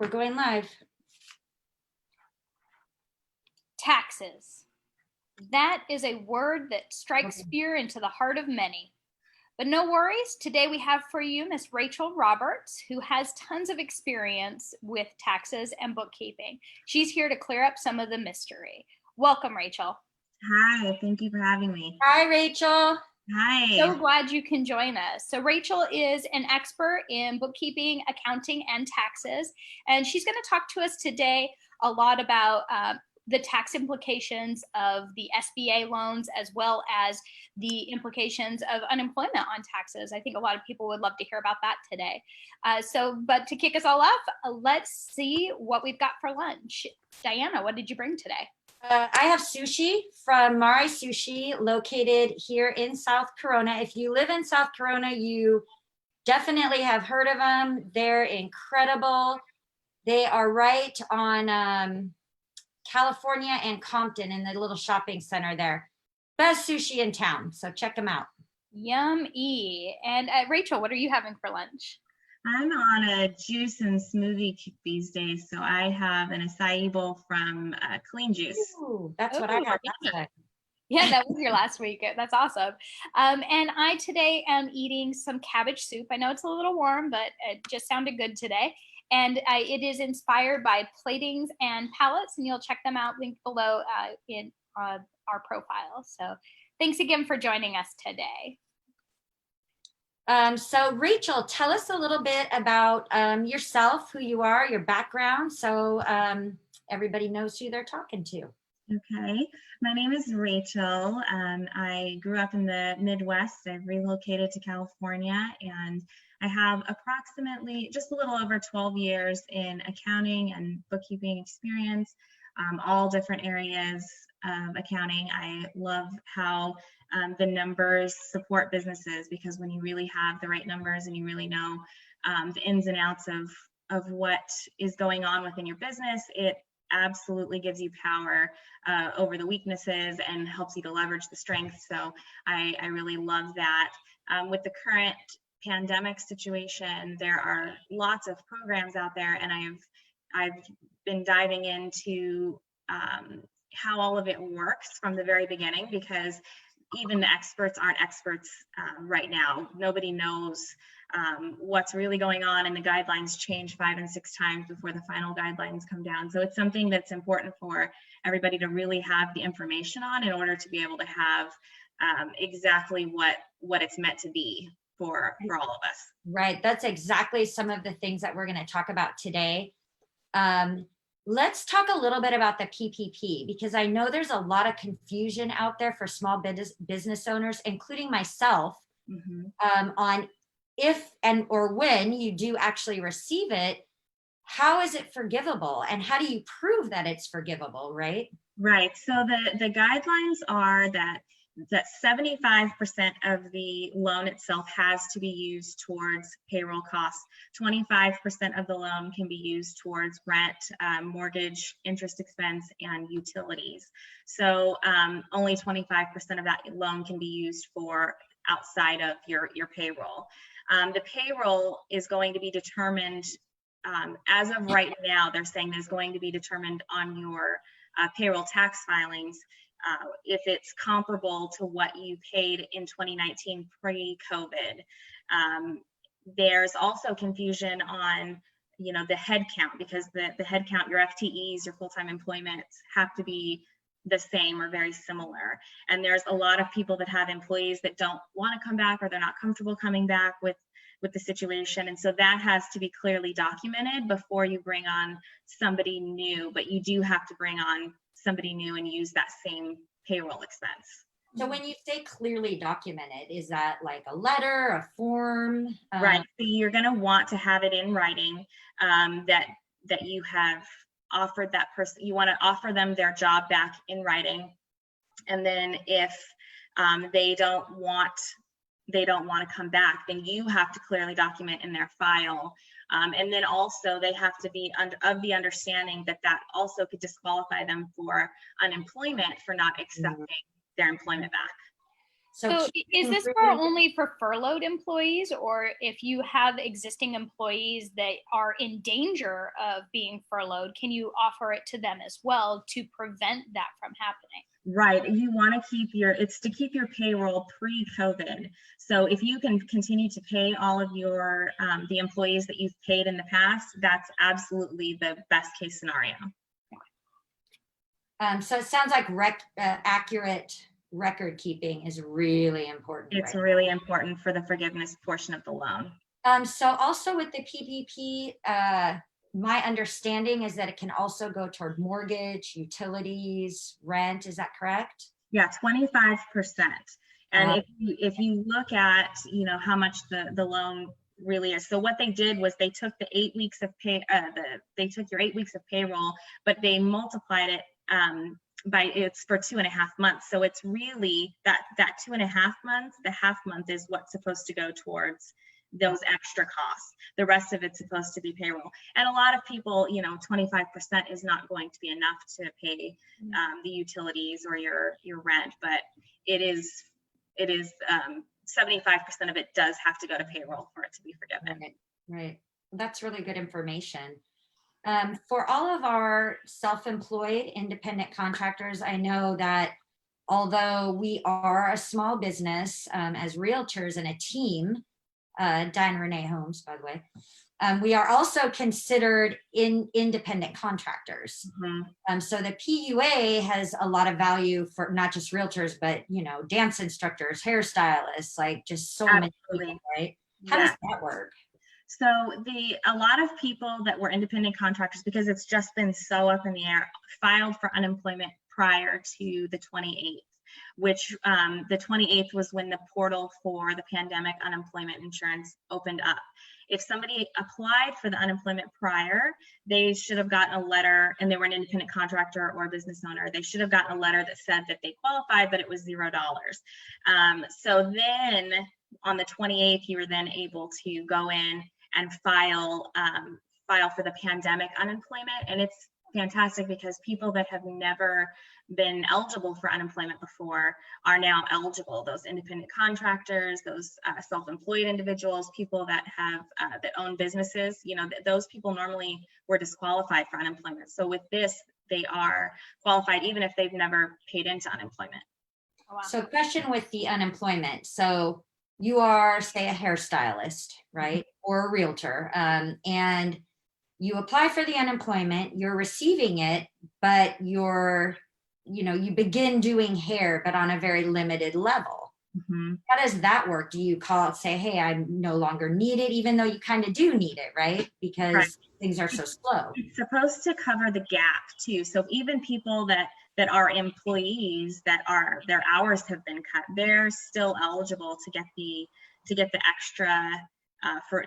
We're going live. Taxes. That is a word that strikes fear into the heart of many. But no worries, today we have for you Miss Rachael Roberts, who has tons of experience with taxes and bookkeeping. She's here to clear up some of the mystery. Welcome, Rachael. Hi, thank you for having me. Hi, Rachael. Hi. So glad you can join us. So Rachael is an expert in bookkeeping, accounting, and taxes, and she's going to talk to us today a lot about the tax implications of the SBA loans, as well as the implications of unemployment on taxes. I think a lot of people would love to hear about that today. But to kick us all off, let's see what we've got for lunch. Diana, what did you bring today? I have sushi from Mari Sushi, located here in South Corona. If you live in South Corona, you definitely have heard of them. They're incredible. They are right on California and Compton in the little shopping center there. Best sushi in town, so check them out. Yum-y. And Rachael, what are you having for lunch? I'm on a juice and smoothie kick these days, so I have an acai bowl from Clean Juice. Ooh, that's what I got last time. Yeah, that was your last week. That's awesome. And I today am eating some cabbage soup. I know it's a little warm, but it just sounded good today. And it is inspired by Platings and Palettes, and you'll check them out linked below in our profile. So thanks again for joining us today. So Rachael, tell us a little bit about yourself, who you are, your background, so everybody knows who they're talking to. Okay, my name is Rachael. I grew up in the Midwest. I've relocated to California, and I have approximately just a little over 12 years in accounting and bookkeeping experience, all different areas of accounting. I love how the numbers support businesses, because when you really have the right numbers and you really know the ins and outs of what is going on within your business, it absolutely gives you power over the weaknesses and helps you to leverage the strengths. So I really love that. With the current pandemic situation, there are lots of programs out there, and I've been diving into how all of it works from the very beginning, because even the experts aren't experts right now. Nobody knows what's really going on, and the guidelines change 5 and 6 times before the final guidelines come down. So it's something that's important for everybody to really have the information on in order to be able to have exactly what it's meant to be for all of us. Right, that's exactly some of the things that we're going to talk about today. Let's talk a little bit about the PPP, because I know there's a lot of confusion out there for small business owners, including myself, on if and or when you do actually receive it. How is it forgivable, and how do you prove that it's forgivable, right? Right, so the guidelines are that 75% of the loan itself has to be used towards payroll costs. 25% of the loan can be used towards rent, mortgage, interest expense, and utilities. So only 25% of that loan can be used for outside of your payroll. The payroll is going to be determined, as of right now, they're saying there's going to be determined on your payroll tax filings. If it's comparable to what you paid in 2019 pre-COVID. There's also confusion on, the head count, because the head count, your FTEs, your full-time employment, have to be the same or very similar. And there's a lot of people that have employees that don't want to come back, or they're not comfortable coming back with the situation. And so that has to be clearly documented before you bring on somebody new, but you do have to bring on somebody new and use that same payroll expense. So when you say clearly documented, is that like a letter, a form? Right, so you're going to want to have it in writing, that you have offered that person, you want to offer them their job back in writing. And then if they don't want to come back, then you have to clearly document in their file. And then also they have to be of the understanding that also could disqualify them for unemployment for not accepting their employment back. So is keeping this for really- only for furloughed employees, or if you have existing employees that are in danger of being furloughed, can you offer it to them as well to prevent that from happening? Right. You want to keep it's to keep your payroll pre-COVID. So if you can continue to pay all of your, the employees that you've paid in the past, that's absolutely the best case scenario. So it sounds like accurate record keeping is really important. It's right really important for the forgiveness portion of the loan. So also with the PPP, my understanding is that it can also go toward mortgage, utilities, rent. Is that correct? Yeah, 25%. And if you look at, how much the loan really is. So what they did was they took the 8 weeks of they took your 8 weeks of payroll, but they multiplied it it's for 2.5 months. So it's really that 2.5 months, the half month is what's supposed to go towards those extra costs. The rest of it's supposed to be payroll. And a lot of people, 25% is not going to be enough to pay the utilities or your rent, but it is 75% of it does have to go to payroll for it to be forgiven. Right. That's really good information. For all of our self-employed independent contractors, I know that although we are a small business as realtors and a team, Diane Renee Homes, by the way, we are also considered independent contractors. Mm-hmm. So the PUA has a lot of value for not just realtors, but dance instructors, hairstylists, like just so many people, right? How does that work? So a lot of people that were independent contractors, because it's just been so up in the air, filed for unemployment prior to the 28th, which the 28th was when the portal for the pandemic unemployment insurance opened up. If somebody applied for the unemployment prior, they should have gotten a letter, and they were an independent contractor or a business owner, they should have gotten a letter that said that they qualified, but it was $0. So then on the 28th, you were then able to go in and file for the pandemic unemployment. And it's fantastic because people that have never been eligible for unemployment before are now eligible. Those independent contractors, those self-employed individuals, people that have that own businesses, those people normally were disqualified for unemployment. So with this, they are qualified even if they've never paid into unemployment. Oh, wow. So question with the unemployment. So you are, say, a hairstylist, right? Or a realtor, and you apply for the unemployment, you're receiving it, but you begin doing hair, but on a very limited level. Mm-hmm. How does that work? Do you call it, say, hey, I no longer need it, even though you kind of do need it, right? Because things are so slow. It's supposed to cover the gap too. So even people that are employees that their hours have been cut, they're still eligible to get the extra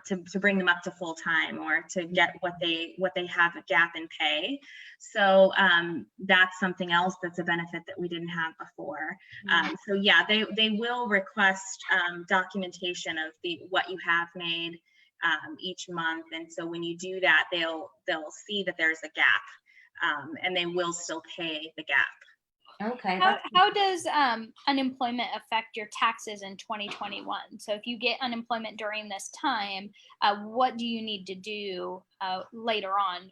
to bring them up to full time, or to get what they have a gap in pay. So that's something else that's a benefit that we didn't have before. So yeah, they will request documentation of what you have made each month, and so when you do that, they'll see that there's a gap, and they will still pay the gap. Okay. How does unemployment affect your taxes in 2021? So if you get unemployment during this time, what do you need to do later on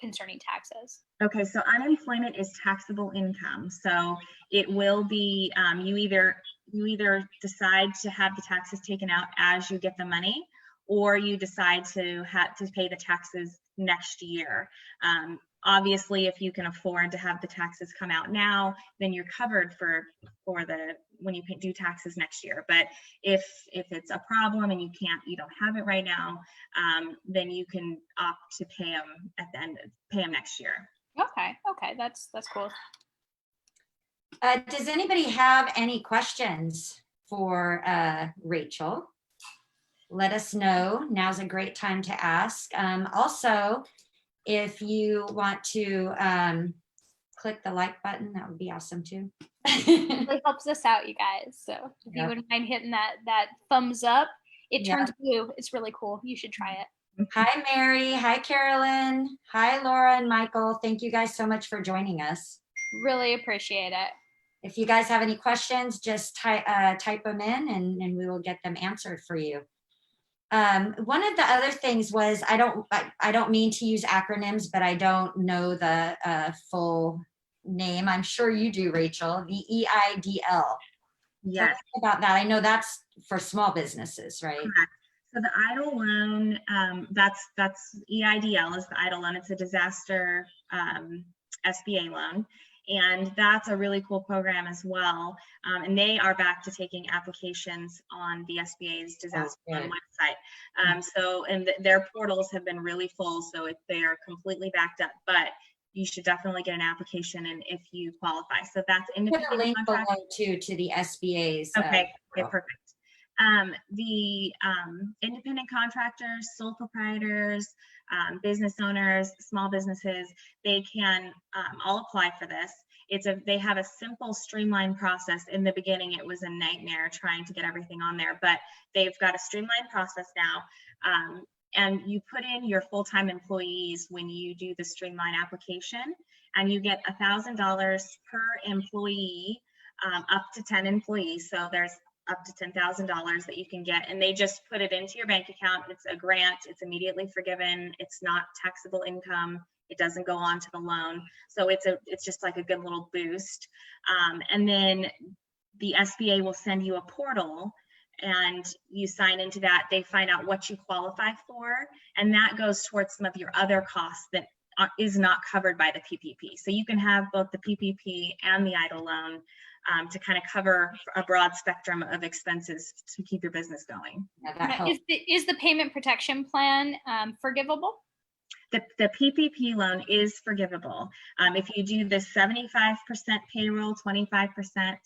concerning taxes? Okay, so unemployment is taxable income. So it will be you either decide to have the taxes taken out as you get the money, or you decide to pay the taxes next year. Obviously, if you can afford to have the taxes come out now, then you're covered for when you do taxes next year. But if it's a problem and you don't have it right now, then you can opt to pay them next year. Okay, that's cool. Does anybody have any questions for Rachael? Let us know. Now's a great time to ask. Also, if you want to click the like button, that would be awesome too. It really helps us out, you guys. So if you wouldn't mind hitting that thumbs up, it turns blue. It's really cool. You should try it. Hi, Mary. Hi, Carolyn. Hi, Laura and Michael. Thank you guys so much for joining us. Really appreciate it. If you guys have any questions, just type them in and we will get them answered for you. One of the other things was, I don't mean to use acronyms, but I don't know the full name. I'm sure you do, Rachel, the EIDL. Tell Yes. us about that. I know that's for small businesses, right? Correct. So the EIDL loan, that's EIDL is the EIDL loan. It's a disaster SBA loan. And that's a really cool program as well. And they are back to taking applications on the SBA's disaster loan website. And their portals have been really full, so they are completely backed up. But you should definitely get an application, and if you qualify. So that's independent. Put a link below too to the SBA's. Okay, perfect. The independent contractors, sole proprietors, business owners, small businesses, they can all apply for this. They have a simple, streamlined process. In the beginning, it was a nightmare trying to get everything on there, but they've got a streamlined process now. And you put in your full-time employees when you do the streamlined application, and you get $1,000 per employee, up to 10 employees. So there's up to $10,000 that you can get, and they just put it into your bank account. It's a grant. It's immediately forgiven. It's not taxable income. It doesn't go on to the loan. So it's just like a good little boost. And then the SBA will send you a portal, and you sign into that. They find out what you qualify for, and that goes towards some of your other costs that is not covered by the PPP. So you can have both the PPP and the EIDL loan to kind of cover a broad spectrum of expenses to keep your business going. Yeah, is the payment protection plan forgivable? The PPP loan is forgivable. If you do the 75% payroll, 25%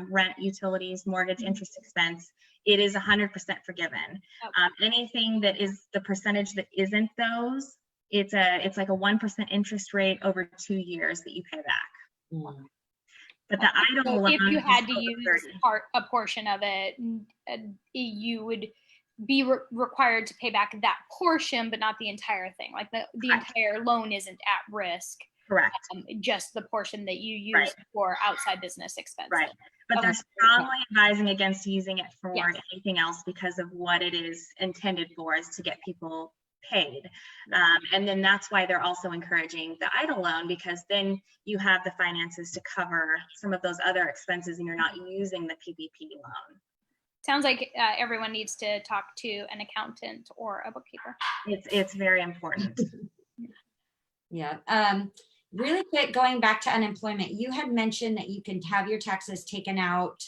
rent, utilities, mortgage, interest expense, it is 100% forgiven. Okay. Anything that is the percentage that isn't those, it's like a 1% interest rate over 2 years that you pay back. Mm. But the EIDL loan, if you had to use a portion of it, you would be required to pay back that portion, but not the entire thing. Like the entire loan isn't at risk. Correct. Just the portion that you use for outside business expenses. Right. But they're strongly advising against using it for anything else because of what it is intended for, is to get people paid. And then that's why they're also encouraging the EIDL loan, because then you have the finances to cover some of those other expenses and you're not using the PPP loan. Sounds like everyone needs to talk to an accountant or a bookkeeper. It's very important. Yeah. Really quick, going back to unemployment, you had mentioned that you can have your taxes taken out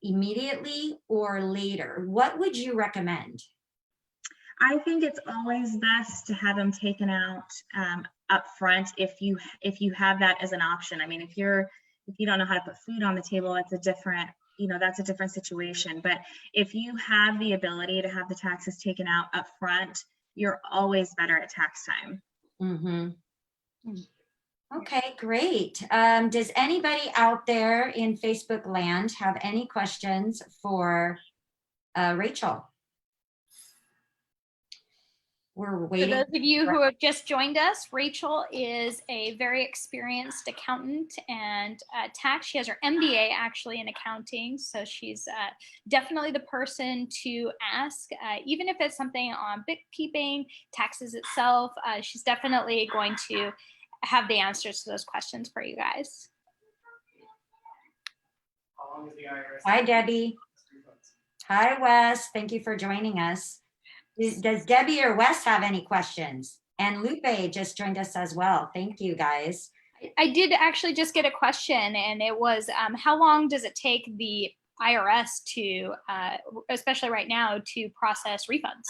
immediately or later. What would you recommend? I think it's always best to have them taken out up front if you have that as an option. I mean, if you don't know how to put food on the table, it's a different, that's a different situation. But if you have the ability to have the taxes taken out up front, you're always better at tax time. Mm-hmm. Okay, great. Does anybody out there in Facebook land have any questions for Rachael? We're waiting. For those of you who have just joined us, Rachael is a very experienced accountant and tax. She has her MBA actually in accounting, so she's definitely the person to ask, even if it's something on bookkeeping, taxes itself. She's definitely going to have the answers to those questions for you guys. Hi, Debbie. Hi, Wes. Thank you for joining us. Does Debbie or Wes have any questions? And Lupe just joined us as well. Thank you, guys. I did actually just get a question, and it was, how long does it take the IRS to, especially right now, to process refunds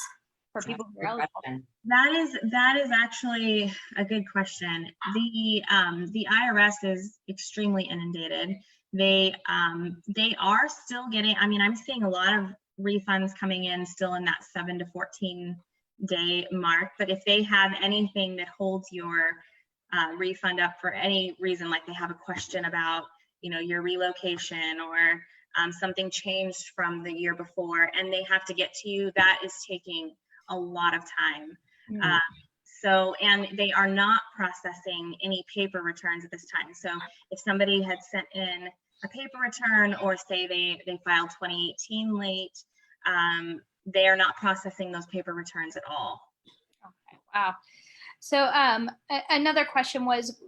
for people who are eligible? That is actually a good question. The IRS is extremely inundated. They are still getting, I'm seeing a lot of refunds coming in still in that 7 to 14 day mark. But if they have anything that holds your refund up for any reason, like they have a question about, your relocation or something changed from the year before, and they have to get to you, that is taking a lot of time. And they are not processing any paper returns at this time. So if somebody had sent in a paper return, or say they filed 2018 late, they are not processing those paper returns at all. Okay. Wow. So another question was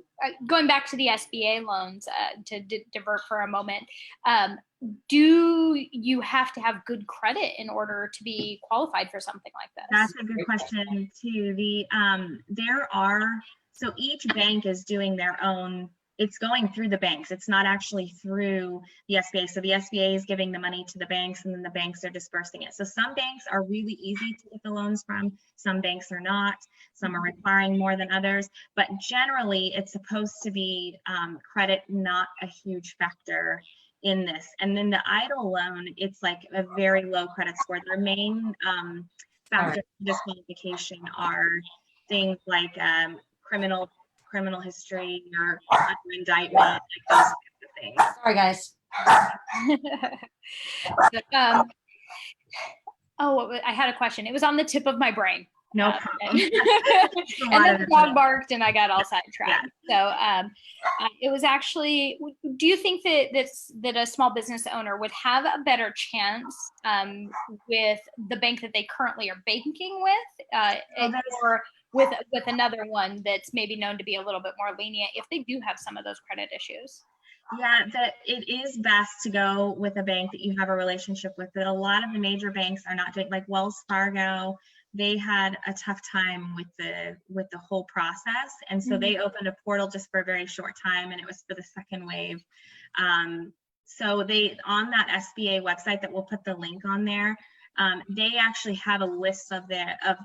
going back to the SBA loans, to divert for a moment. Do you have to have good credit in order to be qualified for something like this? That's a good question too. So each bank is doing their own, it's going through the banks. It's not actually through the SBA. So the SBA is giving the money to the banks, and then the banks are dispersing it. So some banks are really easy to get the loans from. Some banks are not. Some are requiring more than others. But generally, it's supposed to be credit not a huge factor in this. And then the EIDL loan, it's like a very low credit score. Their main factors of disqualification are things like criminal history or under indictment, like those types of things. Sorry, guys. I had a question. It was on the tip of my brain. No problem. And then the dog barked and I got all sidetracked. Yeah. So it was actually, do you think that a small business owner would have a better chance with the bank that they currently are banking with, or with another one that's maybe known to be a little bit more lenient if they do have some of those credit issues? Yeah, that it is best to go with a bank that you have a relationship with. That a lot of the major banks are not doing, like Wells Fargo. They had a tough time with the whole process, and so they opened a portal just for a very short time, and it was for the second wave. So they, on that SBA website that we'll put the link on there, they actually have a list of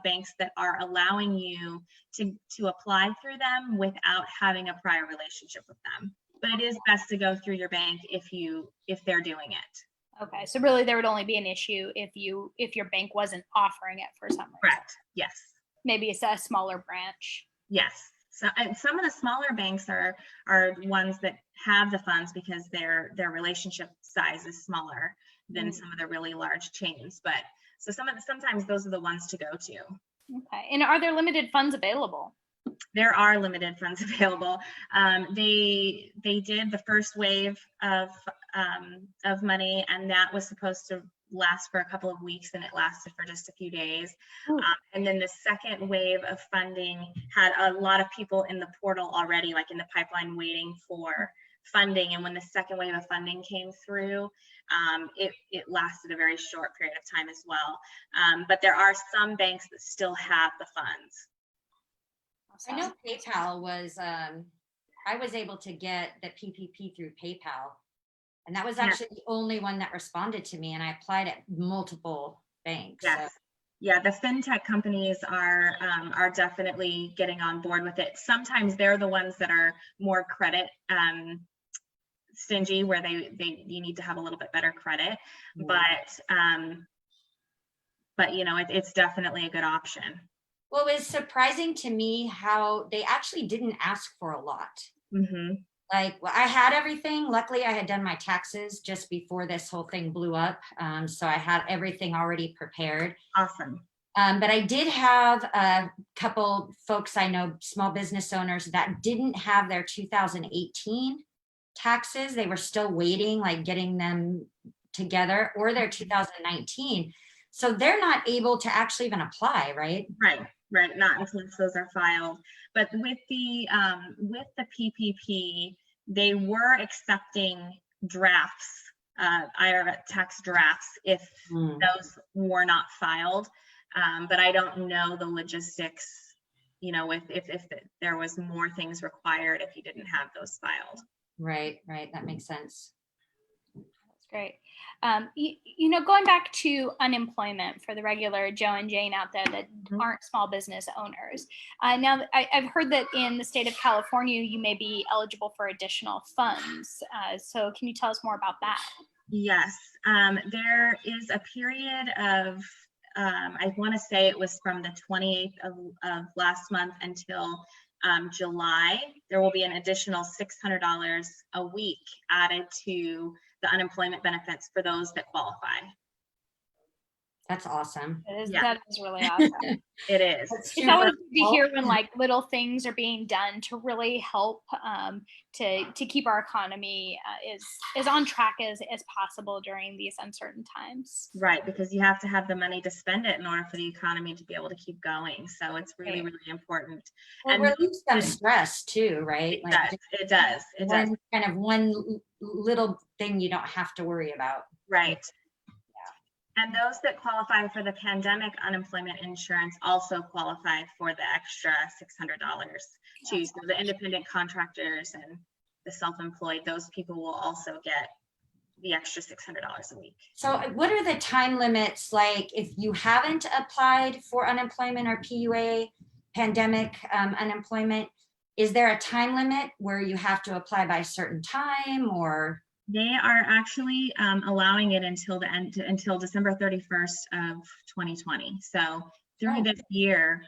banks that are allowing you to apply through them without having a prior relationship with them. But it is best to go through your bank if they're doing it. Okay, so really there would only be an issue if your bank wasn't offering it for some reason. Correct. Yes. Maybe it's a smaller branch. Yes. So some of the smaller banks are ones that have the funds because their relationship size is smaller than some of the really large chains. But so sometimes those are the ones to go to. Okay. And are there limited funds available? There are limited funds available. They did the first wave of money, and that was supposed to last for a couple of weeks, and it lasted for just a few days. And then the second wave of funding had a lot of people in the portal already, like in the pipeline, waiting for funding. And when the second wave of funding came through, it lasted a very short period of time as well. But there are some banks that still have the funds. I know PayPal was, I was able to get the PPP through PayPal, and that was actually the only one that responded to me, and I applied at multiple banks. Yes. So. Yeah, the fintech companies are definitely getting on board with it. Sometimes they're the ones that are more credit stingy, where you need to have a little bit better credit, but you know, it's definitely a good option. Well, it was surprising to me how they actually didn't ask for a lot. Like, well, I had everything. Luckily, I had done my taxes just before this whole thing blew up. So I had everything already prepared. Awesome. But I did have a couple folks I know, small business owners, that didn't have their 2018 taxes. They were still waiting, like getting them together, or their 2019. So they're not able to actually even apply, right? Right, not until those are filed. But with the PPP, they were accepting drafts, IRS tax drafts, if those were not filed. But I don't know the logistics, you know, if there was more things required if you didn't have those filed. Right, that makes sense. That's great. You know, going back to unemployment for the regular Joe and Jane out there that aren't small business owners. Now, I've heard that in the state of California, you may be eligible for additional funds. So can you tell us more about that? Yes, there is a period of, I want to say it was from the 28th of last month until July. There will be an additional $600 a week added to the unemployment benefits for those that qualify. That's awesome. Yeah. That is really awesome. It is. That's It's always super good to hear when cool. like little things are being done to really help to keep our economy as on track as possible during these uncertain times. Right, because you have to have the money to spend it in order for the economy to be able to keep going. So it's really, Right. really important. Well, And relieves some stress too, right? it does, it does, it does. One little thing you don't have to worry about. Right. And those that qualify for the pandemic unemployment insurance also qualify for the extra $600 too. So the independent contractors and the self-employed, those people will also get the extra $600 a week. So what are the time limits, like if you haven't applied for unemployment or PUA pandemic unemployment, is there a time limit where you have to apply by a certain time, or? They are actually allowing it until the end, until December 31st of 2020. So through this year,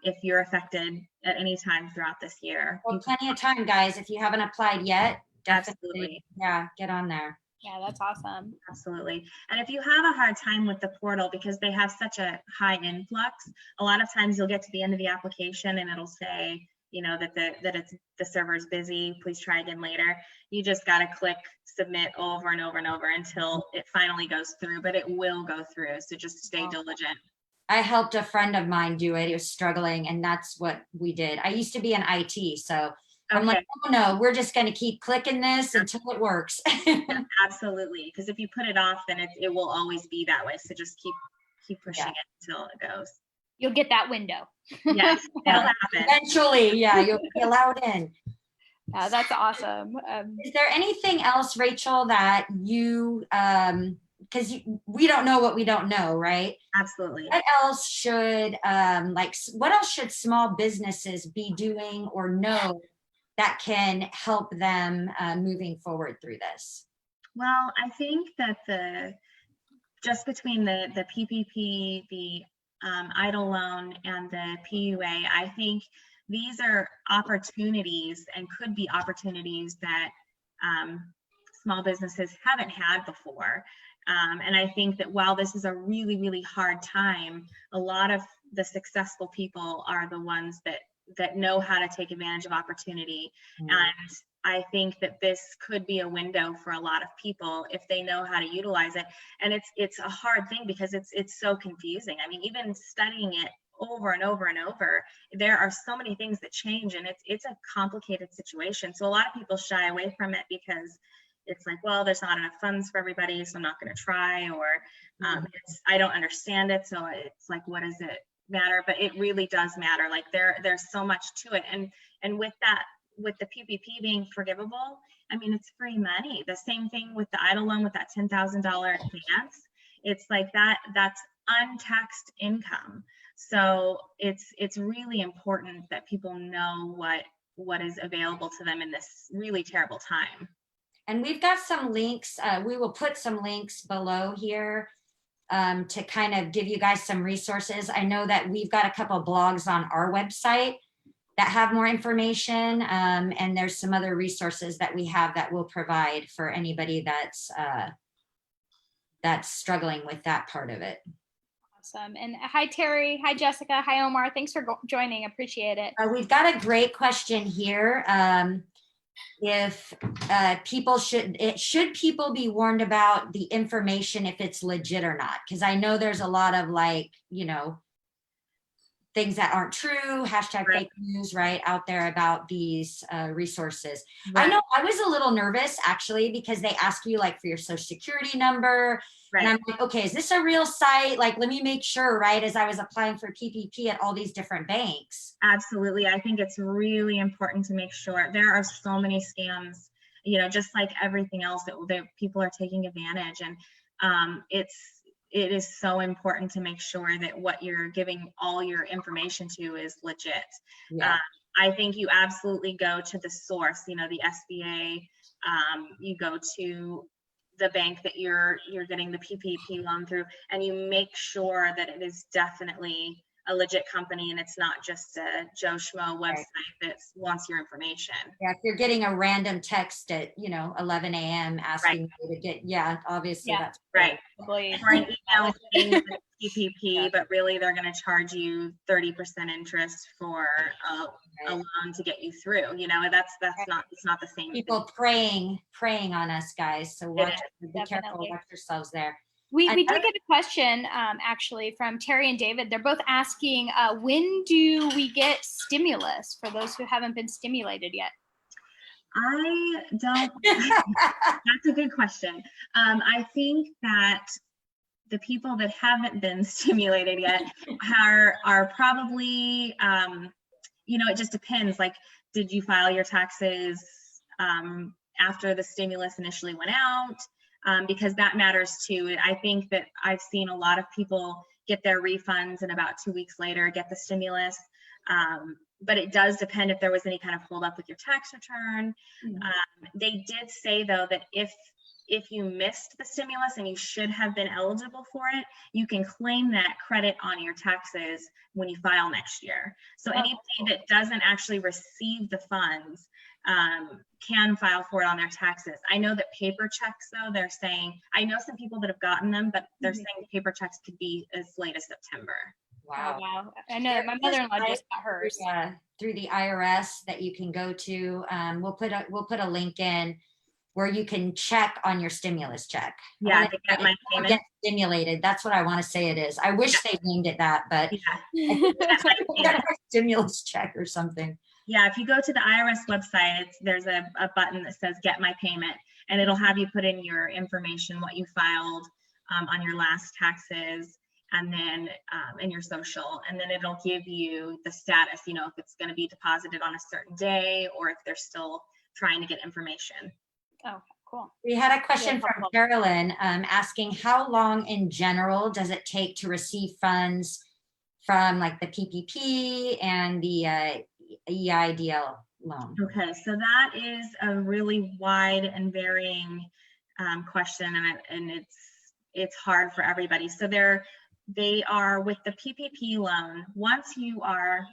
if you're affected at any time throughout this year. Well, plenty of time, guys. If you haven't applied yet, definitely, absolutely. Yeah, get on there. Yeah, that's awesome. Absolutely. And if you have a hard time with the portal because they have such a high influx, a lot of times you'll get to the end of the application and it'll say, you know, that the server is busy, please try again later. You just got to click submit over and over and over until it finally goes through, but it will go through. So just stay diligent. I helped a friend of mine do it. He was struggling, and that's what we did. I used to be in IT, so I'm like, oh no, we're just going to keep clicking this until it works. Yeah, absolutely. Because if you put it off, then it will always be that way. So just keep pushing it until it goes. You'll get that window. Yes, it'll happen. Eventually, yeah, you'll be allowed in. Yeah, that's awesome. Is there anything else, Rachel, that you, because we don't know what we don't know, right? Absolutely. What else should, what else should small businesses be doing or know that can help them moving forward through this? Well, I think that just between the PPP, the EIDL loan, and the PUA, I think these are opportunities and could be opportunities that small businesses haven't had before. And I think that while this is a really, really hard time, a lot of the successful people are the ones that know how to take advantage of opportunity. And I think that this could be a window for a lot of people if they know how to utilize it. And it's a hard thing because it's so confusing. I mean, even studying it over and over and over, there are so many things that change, and it's a complicated situation. So a lot of people shy away from it because it's like, well, there's not enough funds for everybody, so I'm not going to try, or I don't understand it, so it's like, what does it matter? But it really does matter. Like there's so much to it, and with the PPP being forgivable, I mean, it's free money. The same thing with the EIDL loan with that $10,000 advance. It's like that's untaxed income. So it's really important that people know what is available to them in this really terrible time. And we've got some links. We will put some links below here to kind of give you guys some resources. I know that we've got a couple blogs on our website that have more information, and there's some other resources that we have that we'll provide for anybody that's struggling with that part of it. Awesome. And hi, Terry. Hi, Jessica. Hi, Omar. Thanks for joining. Appreciate it. We've got a great question here. If should people be warned about the information if it's legit or not? Because I know there's a lot of things that aren't true, hashtag fake news, right, out there about these resources. Right. I know I was a little nervous actually because they ask you for your social security number. Right. And I'm like, okay, is this a real site? Let me make sure, right, as I was applying for PPP at all these different banks. Absolutely. I think it's really important to make sure. There are so many scams, just like everything else that people are taking advantage. And it is so important to make sure that what you're giving all your information to is legit. Yeah. I think you absolutely go to the source, the SBA, you go to the bank that you're getting the PPP loan through, and you make sure that it is definitely a legit company and it's not just a Joe Schmo website that wants your information. Yeah, if you're getting a random text at, 11 a.m. asking you to get, obviously Yeah. that's Right. Probably. Or an email saying that it's PPP, Yeah. but really they're going to charge you 30% interest for a Right. loan to get you through. It's not the same. People preying on us, guys. So be careful, Definitely. watch yourselves there. We did get a question actually from Terry and David. They're both asking, when do we get stimulus for those who haven't been stimulated yet? I don't. That's a good question. I think that the people that haven't been stimulated yet are probably, it just depends. Like, did you file your taxes after the stimulus initially went out? Because that matters too. I think that I've seen a lot of people get their refunds and about 2 weeks later get the stimulus. But it does depend if there was any kind of hold up with your tax return. They did say though that if you missed the stimulus and you should have been eligible for it, you can claim that credit on your taxes when you file next year. So anybody that doesn't actually receive the funds can file for it on their taxes. I know that paper checks though, they're saying, I know some people that have gotten them, but they're saying paper checks could be as late as September. Wow. Oh, wow. I know my mother-in-law just got hers. Through the IRS that you can go to. We'll put a link in where you can check on your stimulus check. Yeah, to get my payment. Get stimulated. That's what I want to say it is. I wish they named it that, but stimulus check or something. Yeah, if you go to the IRS website, there's a button that says get my payment, and it'll have you put in your information, what you filed on your last taxes, and then in your social, and then it'll give you the status, if it's going to be deposited on a certain day or if they're still trying to get information. Oh, cool. We had a question from Carolyn asking, how long in general does it take to receive funds from like the PPP and the EIDL loan? Okay, so that is a really wide and varying question, and it's hard for everybody. So they are with the PPP loan. Once you are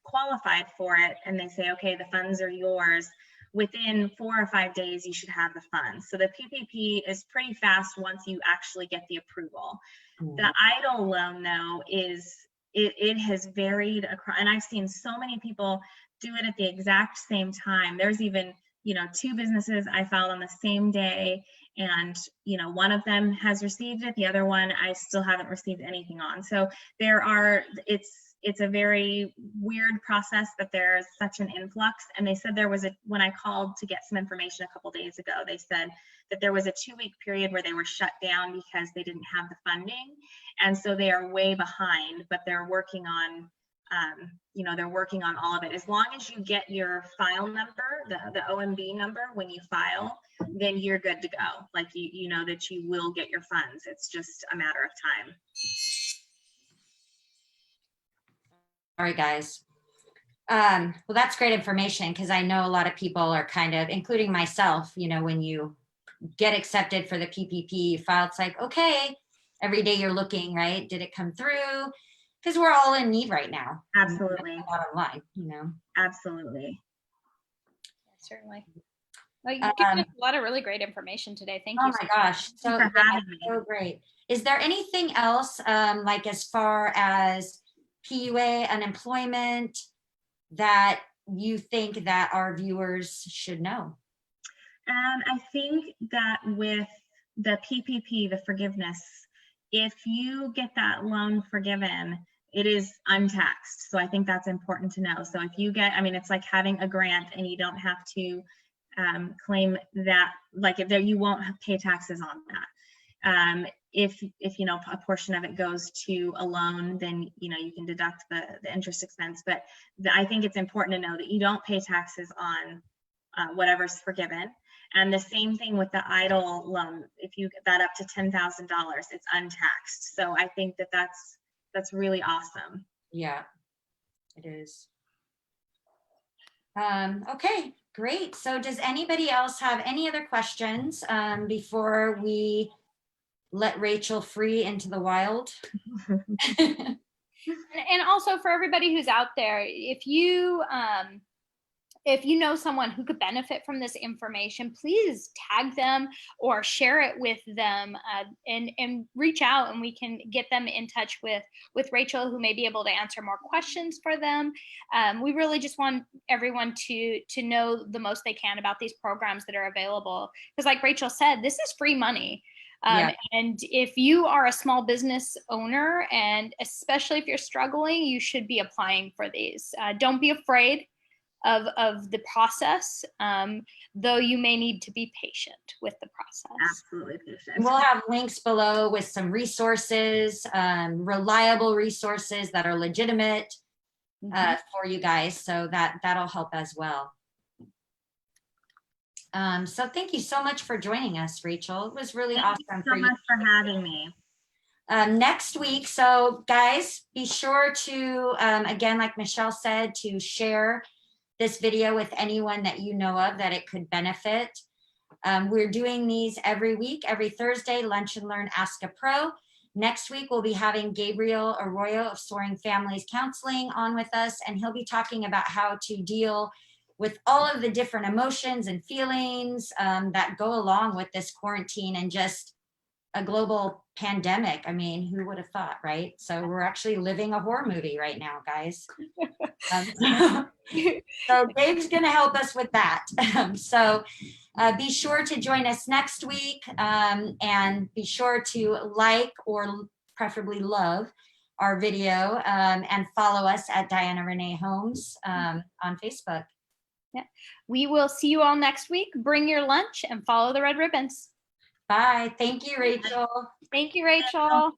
qualified for it, and they say, okay, the funds are yours, within 4 or 5 days, you should have the funds. So the PPP is pretty fast once you actually get the approval. The EIDL loan, though, it has varied across, and I've seen so many people do it at the exact same time. There's even, 2 businesses I filed on the same day, and one of them has received it, the other one I still haven't received anything on. So it's a very weird process, but there's such an influx. And they said when I called to get some information a couple days ago, they said that there was a 2-week period where they were shut down because they didn't have the funding. And so they are way behind, but they're working on, they're working on all of it. As long as you get your file number, the OMB number when you file, then you're good to go. Like, you know that you will get your funds. It's just a matter of time. Sorry, guys. Well, that's great information, because I know a lot of people are kind of, including myself, when you get accepted for the PPP file, it's like, okay, every day you're looking, right? Did it come through? Because we're all in need right now. Absolutely. Bottom line, Absolutely. Certainly. Well, you've given us a lot of really great information today. Thank you. Oh my gosh. So great. Is there anything else, like as far as PUA, unemployment, that you think that our viewers should know? I think that with the PPP, the forgiveness, if you get that loan forgiven, it is untaxed. So I think that's important to know. So if you get, it's like having a grant and you don't have to claim that, like if there, you won't pay taxes on that. If a portion of it goes to a loan, then you can deduct the interest expense. But I think it's important to know that you don't pay taxes on whatever's forgiven. And the same thing with the EIDL loan. If you get that up to $10,000, it's untaxed. So I think that that's really awesome. Yeah, it is. Okay, great. So does anybody else have any other questions before we let Rachael free into the wild? And also for everybody who's out there, if you know someone who could benefit from this information, please tag them or share it with them, and reach out, and we can get them in touch with Rachael, who may be able to answer more questions for them. We really just want everyone to know the most they can about these programs that are available, because like Rachael said, this is free money. And if you are a small business owner, and especially if you're struggling, you should be applying for these. Don't be afraid of the process, though you may need to be patient with the process. Absolutely patient. We'll have links below with some resources, reliable resources that are legitimate for you guys. So that'll help as well. So thank you so much for joining us, Rachael. It was really awesome. Thank you so much for having me. Next week, so guys, be sure to, again, like Michelle said, to share this video with anyone that you know of that it could benefit. We're doing these every week, every Thursday, Lunch and Learn Ask a Pro. Next week, we'll be having Gabriel Arroyo of Soaring Families Counseling on with us, and he'll be talking about how to deal with all of the different emotions and feelings that go along with this quarantine and just a global pandemic. I mean, who would have thought, right? So we're actually living a horror movie right now, guys. So Dave's going to help us with that. So be sure to join us next week, and be sure to like or preferably love our video, and follow us at Diana Renee Holmes on Facebook. Yeah. We will see you all next week. Bring your lunch and follow the red ribbons. Bye. Thank you, Rachael. Thank you, Rachael.